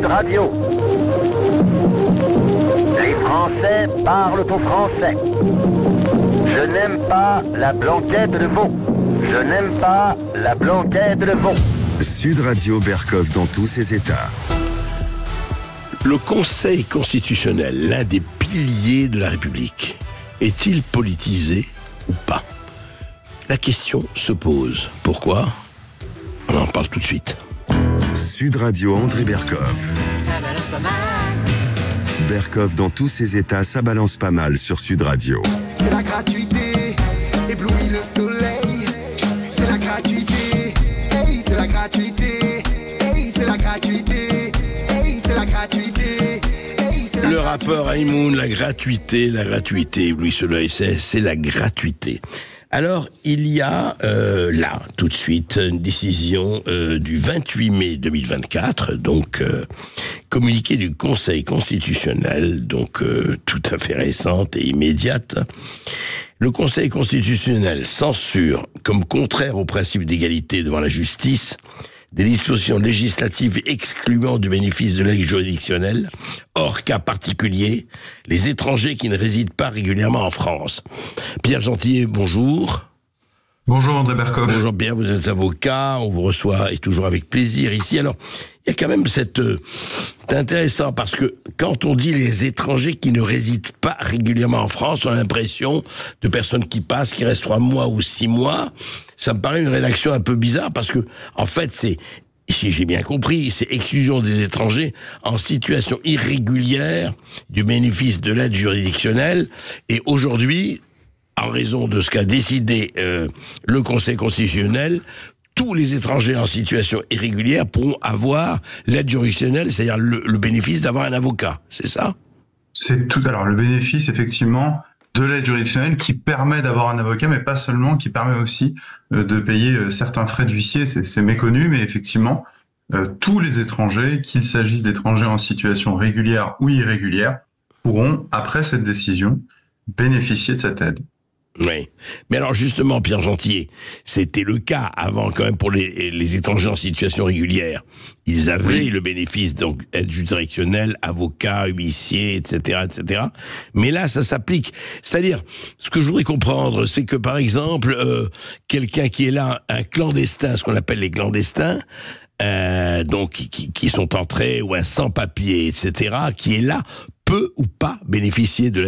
Radio. Les Français parlent au français. Je n'aime pas la blanquette de veau. Je n'aime pas la blanquette de veau. Sud Radio Berkov dans tous ses états. Le Conseil constitutionnel, l'un des piliers de la République, est-il politisé ou pas? La question se pose. Pourquoi? On en parle tout de suite. Sud Radio André Berkov. Ça balance pas mal. Berkov dans tous ses états, ça balance pas mal sur Sud Radio. C'est la gratuité, éblouit le soleil. C'est la gratuité, hey, c'est la gratuité. Hey, c'est la gratuité, hey, c'est la gratuité. Hey, c'est la Le rappeur Haïmoun, la gratuité, Louis Soleil, c'est la gratuité. Alors, il y a là, tout de suite, une décision du 28 mai 2024, donc communiqué du Conseil constitutionnel, donc tout à fait récente et immédiate. Le Conseil constitutionnel censure, comme contraire au principe d'égalité devant la justice, des dispositions législatives excluant du bénéfice de l'aide juridictionnelle, hors cas particulier, les étrangers qui ne résident pas régulièrement en France. Pierre Gentillet, bonjour. Bonjour André Berkov. Bonjour Pierre, vous êtes avocat, on vous reçoit et toujours avec plaisir ici. Alors, il y a quand même c'est intéressant parce que quand on dit les étrangers qui ne résident pas régulièrement en France, on a l'impression de personnes qui passent, qui restent 3 mois ou 6 mois. Ça me paraît une rédaction un peu bizarre parce que, en fait, c'est, si j'ai bien compris, c'est exclusion des étrangers en situation irrégulière du bénéfice de l'aide juridictionnelle. Et aujourd'hui, en raison de ce qu'a décidé le Conseil constitutionnel, tous les étrangers en situation irrégulière pourront avoir l'aide juridictionnelle, c'est-à-dire le bénéfice d'avoir un avocat, c'est ça? C'est tout. Alors, le bénéfice, effectivement, de l'aide juridictionnelle qui permet d'avoir un avocat, mais pas seulement, qui permet aussi de payer certains frais d'huissier, c'est méconnu, mais effectivement, tous les étrangers, qu'il s'agisse d'étrangers en situation régulière ou irrégulière, pourront, après cette décision, bénéficier de cette aide. Oui. Mais alors justement, Pierre Gentillet, c'était le cas avant quand même pour les étrangers en situation régulière. Ils avaient le bénéfice, donc aide juridictionnelle, avocat, huissier, etc., etc. Mais là, ça s'applique. C'est-à-dire, ce que je voudrais comprendre, c'est que par exemple, quelqu'un qui est là, un clandestin, ce qu'on appelle les clandestins, donc qui sont entrés ou un sans-papier, etc., qui est là, peut ou pas bénéficier de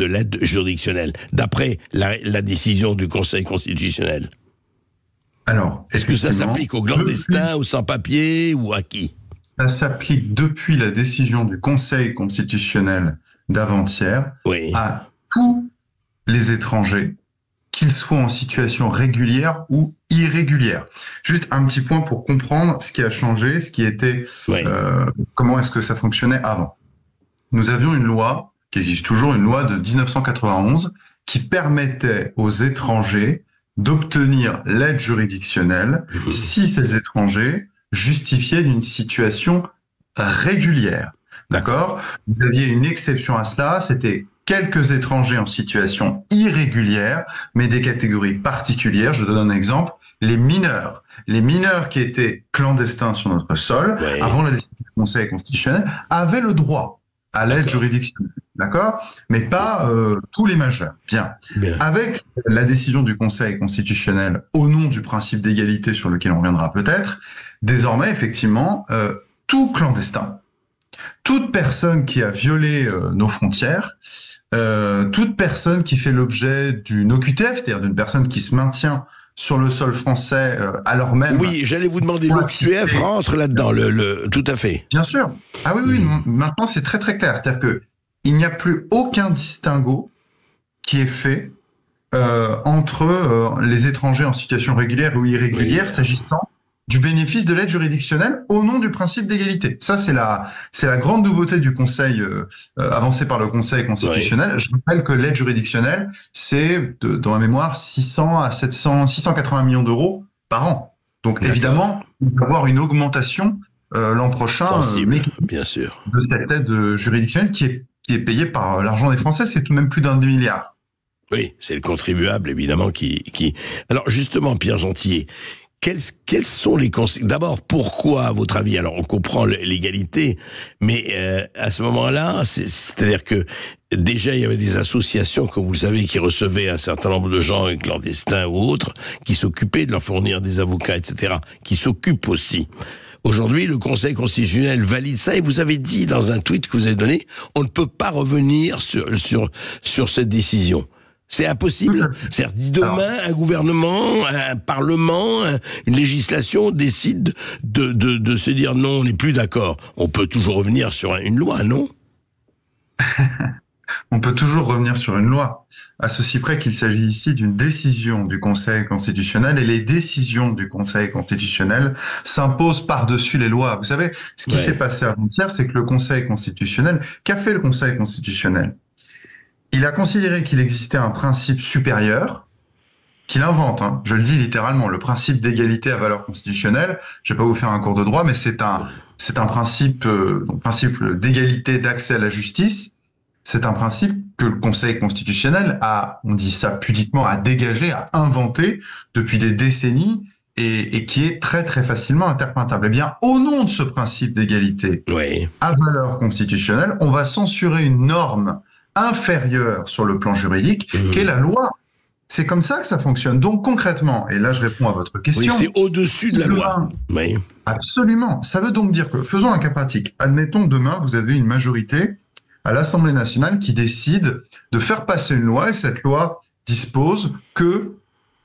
l'aide juridictionnelle, d'après la décision du Conseil constitutionnel. Alors, est-ce que ça s'applique aux clandestins, aux sans-papiers ou à qui? Ça s'applique depuis la décision du Conseil constitutionnel d'avant-hier à tous les étrangers, qu'ils soient en situation régulière ou irrégulière. Juste un petit point pour comprendre ce qui a changé, ce qui était, comment est-ce que ça fonctionnait avant. Nous avions une loi, qui existe toujours, une loi de 1991, qui permettait aux étrangers d'obtenir l'aide juridictionnelle si ces étrangers justifiaient d'une situation régulière. D'accord? Vous aviez une exception à cela, c'était quelques étrangers en situation irrégulière, mais des catégories particulières. Je donne un exemple, les mineurs. Les mineurs qui étaient clandestins sur notre sol, avant la décision du Conseil constitutionnel, avaient le droit à l'aide juridictionnelle, d'accord? Mais pas tous les majeurs. Bien. Avec la décision du Conseil constitutionnel, au nom du principe d'égalité sur lequel on reviendra peut-être, désormais, effectivement, tout clandestin, toute personne qui a violé nos frontières, toute personne qui fait l'objet d'une OQTF, c'est-à-dire d'une personne qui se maintient sur le sol français alors même... Oui, j'allais vous demander, l'OQTF rentre là-dedans, tout à fait. Bien sûr. Ah oui, maintenant c'est très très clair. C'est-à-dire qu'il n'y a plus aucun distinguo qui est fait entre les étrangers en situation régulière ou irrégulière s'agissant du bénéfice de l'aide juridictionnelle au nom du principe d'égalité. Ça, c'est la grande nouveauté du Conseil, avancée par le Conseil constitutionnel. Je rappelle que l'aide juridictionnelle, c'est, dans ma mémoire, 600 à 680 millions d'euros par an. Donc, évidemment, il va y avoir une augmentation l'an prochain bien sûr, de cette aide juridictionnelle qui est payée par l'argent des Français. C'est tout de même plus d'1 demi-milliard. Oui, c'est le contribuable, évidemment, qui... Alors, justement, Pierre Gentillet, Quelles sont les conséquences? D'abord, pourquoi, à votre avis? Alors, on comprend l'égalité, mais à ce moment-là, c'est-à-dire que déjà, il y avait des associations, comme vous le savez, qui recevaient un certain nombre de gens clandestins ou autres, qui s'occupaient de leur fournir des avocats, etc., qui s'occupent aussi. Aujourd'hui, le Conseil constitutionnel valide ça, et vous avez dit dans un tweet que vous avez donné, on ne peut pas revenir sur cette décision. C'est impossible. C'est-à-dire, demain, un gouvernement, un parlement, une législation décide de se dire non, on n'est plus d'accord. On peut toujours revenir sur une loi, non? On peut toujours revenir sur une loi, à ceci près qu'il s'agit ici d'une décision du Conseil constitutionnel, et les décisions du Conseil constitutionnel s'imposent par-dessus les lois. Vous savez, ce qui s'est passé avant-hier, c'est que le Conseil constitutionnel, qu'a fait le Conseil constitutionnel? Il a considéré qu'il existait un principe supérieur, qu'il invente, hein, je le dis littéralement, le principe d'égalité à valeur constitutionnelle. Je vais pas vous faire un cours de droit, mais c'est un principe d'égalité d'accès à la justice. C'est un principe que le Conseil constitutionnel a, on dit ça pudiquement, a dégagé, a inventé depuis des décennies, et qui est très très facilement interprétable. Eh bien, au nom de ce principe d'égalité à valeur constitutionnelle, on va censurer une norme inférieure sur le plan juridique, qu'est la loi. C'est comme ça que ça fonctionne. Donc concrètement, et là je réponds à votre question... Oui, c'est au-dessus de la loi. Oui. Absolument. Ça veut donc dire que, faisons un cas pratique, admettons demain vous avez une majorité à l'Assemblée nationale qui décide de faire passer une loi, et cette loi dispose que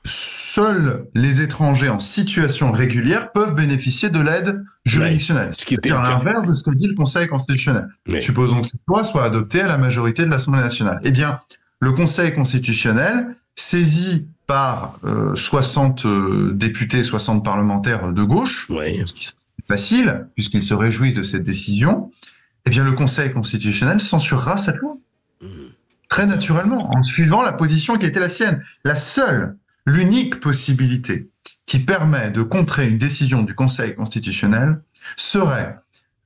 seuls les étrangers en situation régulière peuvent bénéficier de l'aide juridictionnelle. C'est l'inverse de ce qu'a dit le Conseil constitutionnel. Supposons que cette loi soit adoptée à la majorité de l'Assemblée nationale. Eh bien, le Conseil constitutionnel, saisi par 60 députés, 60 parlementaires de gauche, ce qui serait facile, puisqu'ils se réjouissent de cette décision, eh bien, le Conseil constitutionnel censurera cette loi. Très naturellement, en suivant la position qui était la sienne. L'unique possibilité qui permet de contrer une décision du Conseil constitutionnel serait,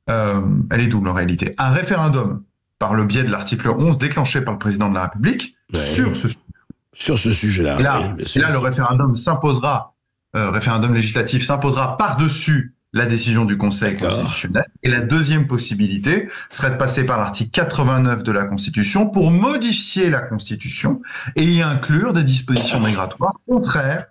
elle est double en réalité, un référendum par le biais de l'article 11 déclenché par le président de la République sur ce sujet-là. Et là, le référendum s'imposera, référendum législatif s'imposera par-dessus la décision du Conseil constitutionnel. Et la deuxième possibilité serait de passer par l'article 89 de la Constitution pour modifier la Constitution et y inclure des dispositions migratoires contraires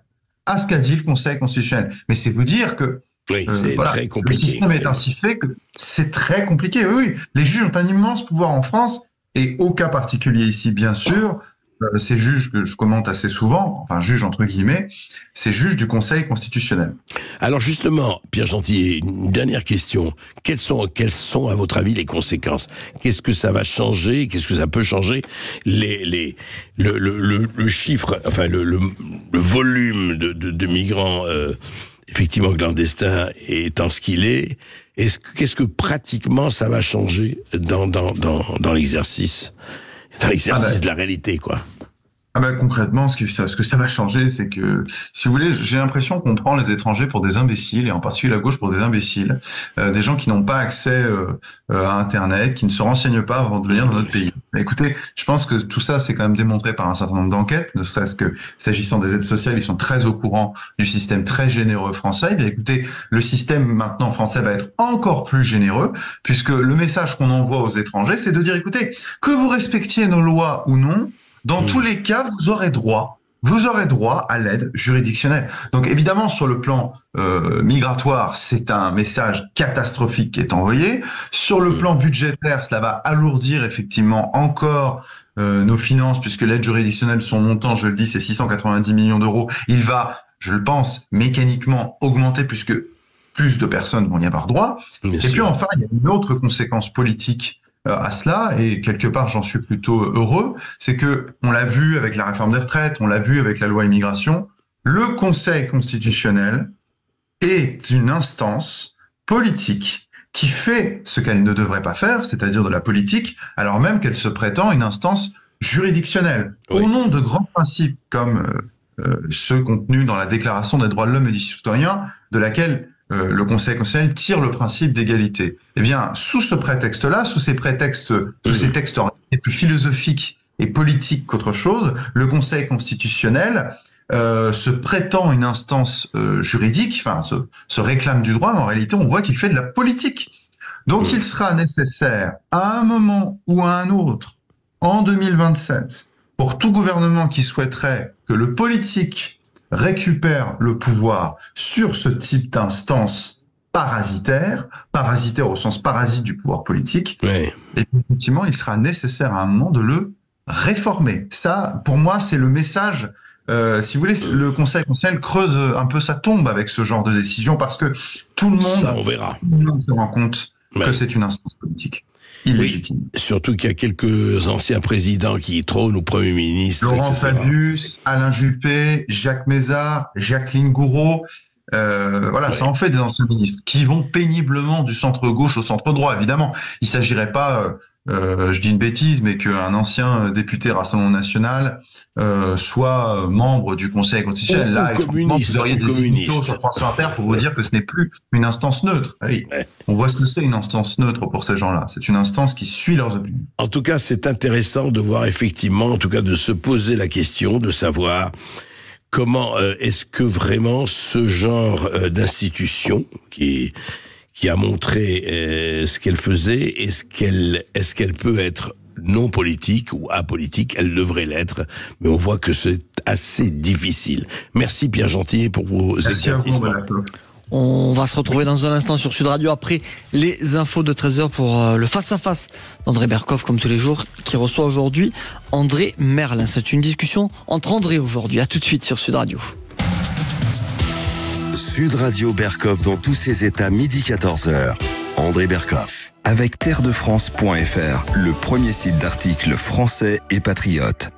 à ce qu'a dit le Conseil constitutionnel. Mais c'est vous dire que très compliqué. Le système est ainsi fait que c'est très compliqué. Oui, les juges ont un immense pouvoir en France, et au cas particulier ici, bien sûr, ces juges que je commente assez souvent, enfin juges entre guillemets, ces juges du Conseil constitutionnel. Alors justement, Pierre Gentil, une dernière question. Quelles sont à votre avis les conséquences? Qu'est-ce que ça va changer? Qu'est-ce que ça peut changer? Le chiffre, enfin le volume de migrants effectivement clandestins étant ce qu'il est, qu'est-ce que pratiquement ça va changer dans l'exercice? C'est l'exercice de la réalité, quoi. Concrètement, ce que ça va changer, c'est que, si vous voulez, j'ai l'impression qu'on prend les étrangers pour des imbéciles, et en particulier la gauche pour des imbéciles, des gens qui n'ont pas accès à Internet, qui ne se renseignent pas avant de venir dans notre pays. Mais écoutez, je pense que tout ça, c'est quand même démontré par un certain nombre d'enquêtes, ne serait-ce que s'agissant des aides sociales, ils sont très au courant du système très généreux français. Bien écoutez, le système maintenant français va être encore plus généreux, puisque le message qu'on envoie aux étrangers, c'est de dire, écoutez, que vous respectiez nos lois ou non, dans tous les cas, vous aurez droit à l'aide juridictionnelle. Donc évidemment, sur le plan migratoire, c'est un message catastrophique qui est envoyé. Sur le plan budgétaire, cela va alourdir effectivement encore nos finances, puisque l'aide juridictionnelle, son montant, je le dis, c'est 690 millions d'euros. Il va, je le pense, mécaniquement augmenter, puisque plus de personnes vont y avoir droit. Puis enfin, il y a une autre conséquence politique à cela, et quelque part j'en suis plutôt heureux, c'est que, on l'a vu avec la réforme des retraites, on l'a vu avec la loi immigration, le Conseil constitutionnel est une instance politique qui fait ce qu'elle ne devrait pas faire, c'est-à-dire de la politique, alors même qu'elle se prétend une instance juridictionnelle. Au nom de grands principes comme ceux contenus dans la Déclaration des droits de l'homme et du citoyen, de laquelle le Conseil constitutionnel tire le principe d'égalité. Eh bien, sous ce prétexte-là, sous ces textes plus philosophiques et politiques qu'autre chose, le Conseil constitutionnel se prétend une instance juridique, enfin se réclame du droit, mais en réalité on voit qu'il fait de la politique. Donc il sera nécessaire à un moment ou à un autre, en 2027, pour tout gouvernement qui souhaiterait que le politique récupère le pouvoir sur ce type d'instance parasitaire au sens parasite du pouvoir politique, et effectivement il sera nécessaire à un moment de le réformer. Ça, pour moi, c'est le message. Si vous voulez, le Conseil constitutionnel creuse un peu sa tombe avec ce genre de décision parce que tout le monde, ça, on verra. Tout le monde se rend compte que c'est une instance politique illégitime. Oui, surtout qu'il y a quelques anciens présidents qui trônent au Premier ministre. Laurent etc. Fabius, Alain Juppé, Jacques Mézard, Jacqueline Gouraud. Voilà, ça en fait des anciens ministres qui vont péniblement du centre-gauche au centre-droit, évidemment. Il ne s'agirait pas, je dis une bêtise, mais qu'un ancien député Rassemblement National soit membre du Conseil constitutionnel. Là, vous auriez des éditos sur France Inter pour vous dire que ce n'est plus une instance neutre. Oui. On voit ce que c'est une instance neutre pour ces gens-là. C'est une instance qui suit leurs opinions. En tout cas, c'est intéressant de voir effectivement, en tout cas de se poser la question, de savoir comment est-ce que vraiment ce genre d'institution qui a montré ce qu'elle faisait, est-ce qu'elle peut être non politique ou apolitique? Elle devrait l'être, mais on voit que c'est assez difficile. Merci Pierre Gentillet pour vos éclaircissements. On va se retrouver dans un instant sur Sud Radio après les infos de 13h pour le face-à-face d'André Berkoff, comme tous les jours, qui reçoit aujourd'hui André Merlin. C'est une discussion entre André aujourd'hui. À tout de suite sur Sud Radio. Sud Radio Berkoff dans tous ses états, midi 14h. André Berkoff. Avec terredefrance.fr, le premier site d'articles français et patriotes.